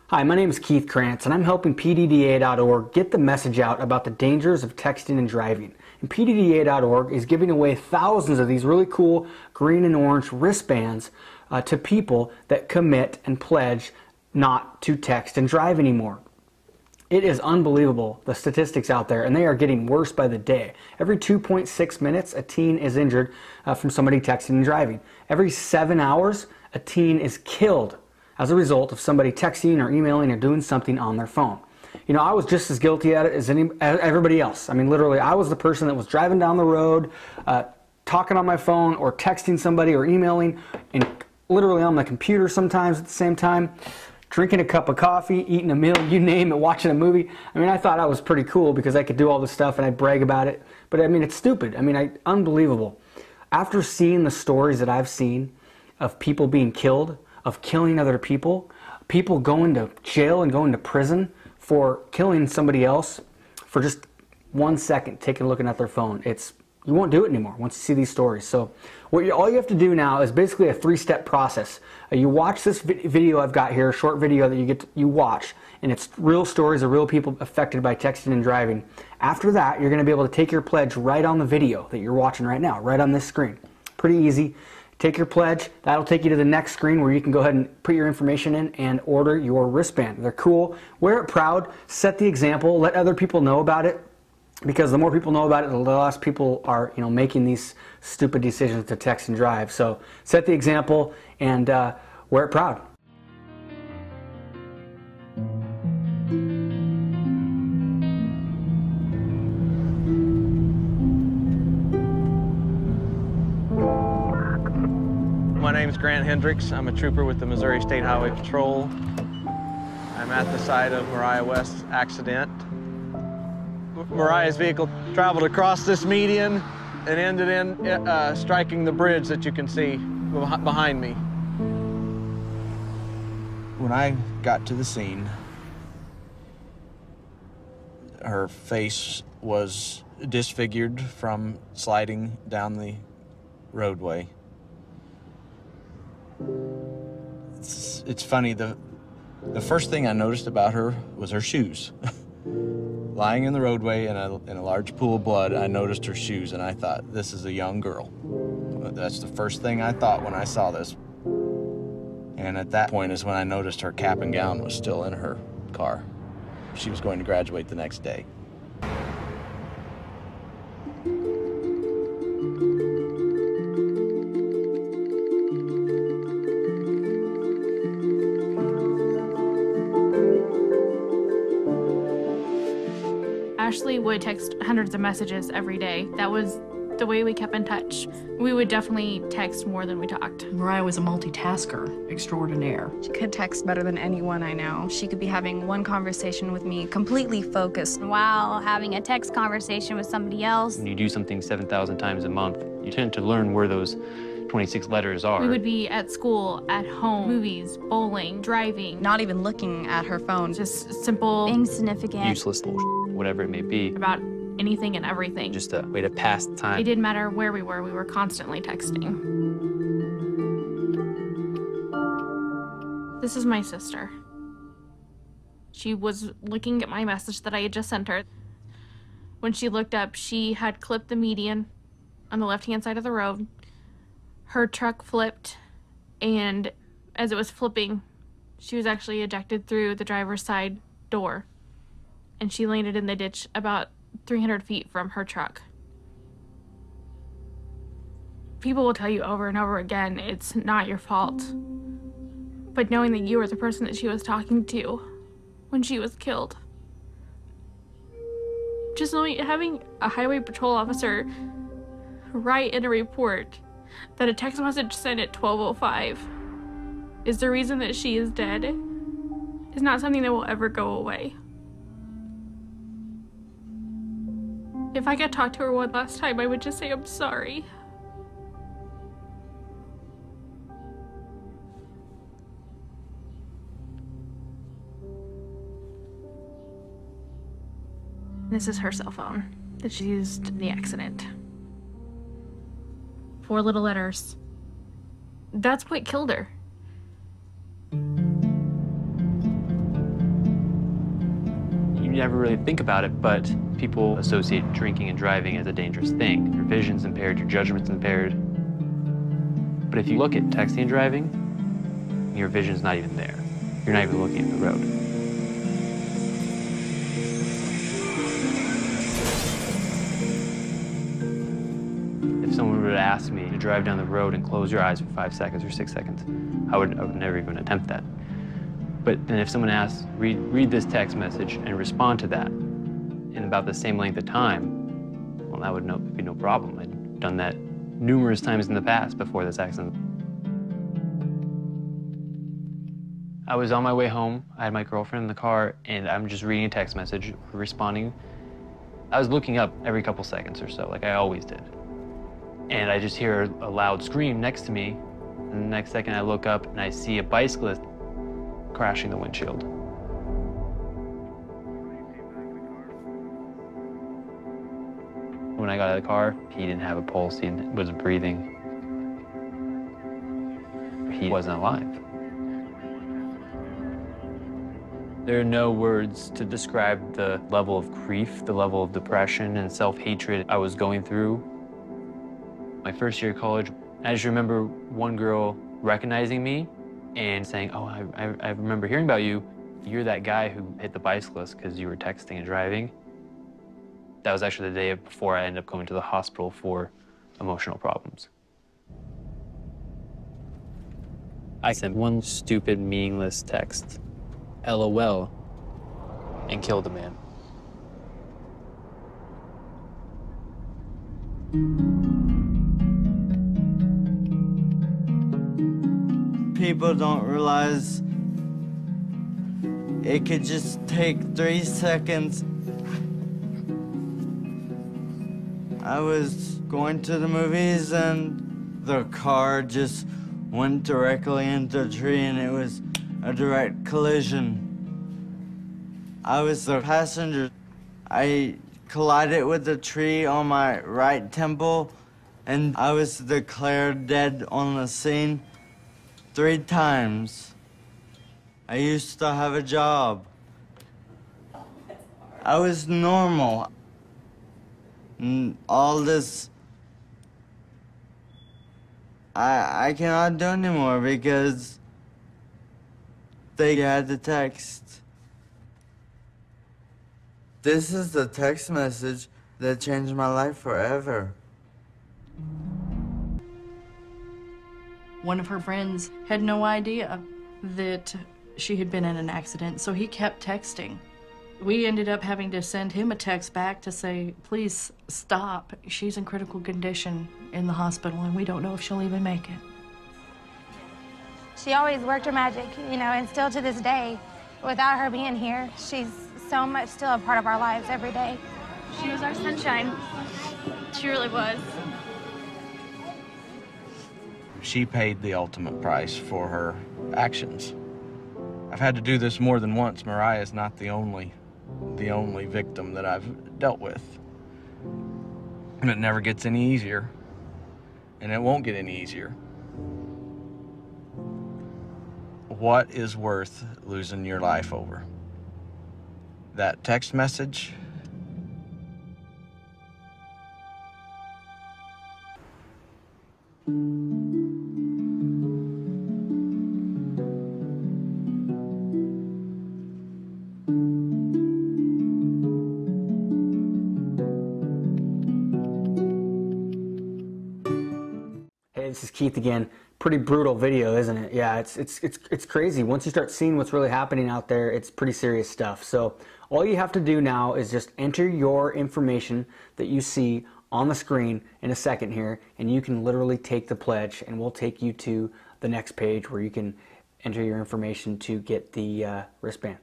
Hi, my name is Keith Krantz, and I'm helping PDDA.org get the message out about the dangers of texting and driving. And PDDA.org is giving away thousands of these really cool green and orange wristbands to people that commit and pledge not to text and drive anymore. It is unbelievable, the statistics out there, and they are getting worse by the day. Every 2.6 minutes, a teen is injured from somebody texting and driving. Every 7 hours, a teen is killed as a result of somebody texting or emailing or doing something on their phone. You know, I was just as guilty at it as everybody else. I mean, literally, I was the person that was driving down the road, talking on my phone or texting somebody or emailing, and literally on my computer sometimes at the same time, drinking a cup of coffee, eating a meal, you name it, watching a movie. I mean, I thought I was pretty cool because I could do all this stuff and I'd brag about it. But I mean, it's stupid. I mean, unbelievable. After seeing the stories that I've seen of people being killed, of killing other people, people going to jail and going to prison for killing somebody else for just 1 second taking a look at their phone. You won't do it anymore once you see these stories. So all you have to do now is basically a 3-step process. You watch this video I've got here, a short video that you watch, and it's real stories of real people affected by texting and driving. After that, you're going to be able to take your pledge right on the video that you're watching right now, right on this screen. Pretty easy. Take your pledge. That'll take you to the next screen where you can go ahead and put your information in and order your wristband. They're cool. Wear it proud. Set the example. Let other people know about it, because the more people know about it, the less people are, making these stupid decisions to text and drive. So set the example and wear it proud. My name is Grant Hendricks. I'm a trooper with the Missouri State Highway Patrol. I'm at the site of Mariah West's accident. Mariah's vehicle traveled across this median and ended in striking the bridge that you can see behind me. When I got to the scene, her face was disfigured from sliding down the roadway. It's funny, the first thing I noticed about her was her shoes. Lying in the roadway in a large pool of blood, I noticed her shoes and I thought, this is a young girl. That's the first thing I thought when I saw this. And at that point is when I noticed her cap and gown was still in her car. She was going to graduate the next day. Ashley would text hundreds of messages every day. That was the way we kept in touch. We would definitely text more than we talked. Mariah was a multitasker extraordinaire. She could text better than anyone I know. She could be having one conversation with me, completely focused, while having a text conversation with somebody else. When you do something 7,000 times a month, you tend to learn where those 26 letters are. We would be at school, at home, movies, bowling, driving. Not even looking at her phone. Just simple, insignificant, useless bullshit, whatever it may be. About anything and everything. Just a way to pass the time. It didn't matter where we were constantly texting. This is my sister. She was looking at my message that I had just sent her. When she looked up, she had clipped the median on the left-hand side of the road. Her truck flipped, and as it was flipping, she was actually ejected through the driver's side door, and she landed in the ditch about 300 feet from her truck. People will tell you over and over again, it's not your fault. But knowing that you were the person that she was talking to when she was killed. Just knowing, having a highway patrol officer write in a report that a text message sent at 12:05 is the reason that she is dead is not something that will ever go away. If I could talk to her one last time, I would just say, I'm sorry. This is her cell phone that she used in the accident. 4 little letters. That's what killed her. never really think about it, but people associate drinking and driving as a dangerous thing. Your vision's impaired, your judgment's impaired. But if you look at texting and driving, your vision's not even there. You're not even looking at the road. If someone were to ask me to drive down the road and close your eyes for 5 seconds or 6 seconds, I would never even attempt that. But then if someone asks, read this text message and respond to that in about the same length of time, well, that would be no problem. I'd done that numerous times in the past before this accident. I was on my way home. I had my girlfriend in the car, and I'm just reading a text message, responding. I was looking up every couple seconds or so, like I always did. And I just hear a loud scream next to me, and the next second I look up and I see a bicyclist crashing the windshield. When I got out of the car, he didn't have a pulse, he wasn't breathing. He wasn't alive. There are no words to describe the level of grief, the level of depression and self-hatred I was going through. My first year of college, I just remember one girl recognizing me and saying, oh, I remember hearing about you. You're that guy who hit the bicyclist because you were texting and driving. That was actually the day before I ended up going to the hospital for emotional problems. I sent one stupid, meaningless text, LOL, and killed a man. People don't realize it could just take 3 seconds. I was going to the movies and the car just went directly into a tree and it was a direct collision. I was the passenger. I collided with the tree on my right temple and I was declared dead on the scene 3 times. I used to have a job. I was normal. And all this, I cannot do anymore because they had the text. This is the text message that changed my life forever. One of her friends had no idea that she had been in an accident, so he kept texting. We ended up having to send him a text back to say, please stop. She's in critical condition in the hospital, and we don't know if she'll even make it. She always worked her magic, you know, and still to this day, without her being here, she's so much still a part of our lives every day. She was our sunshine. She really was. She paid the ultimate price for her actions. I've had to do this more than once. Mariah is not the only victim that I've dealt with. And it never gets any easier. And it won't get any easier. What is worth losing your life over? That text message? Hey, this is Keith again. Pretty brutal video, isn't it? Yeah, it's crazy. Once you start seeing what's really happening out there, it's pretty serious stuff. So all you have to do now is just enter your information that you see on the screen in a second here, and you can literally take the pledge, and we'll take you to the next page where you can enter your information to get the wristband.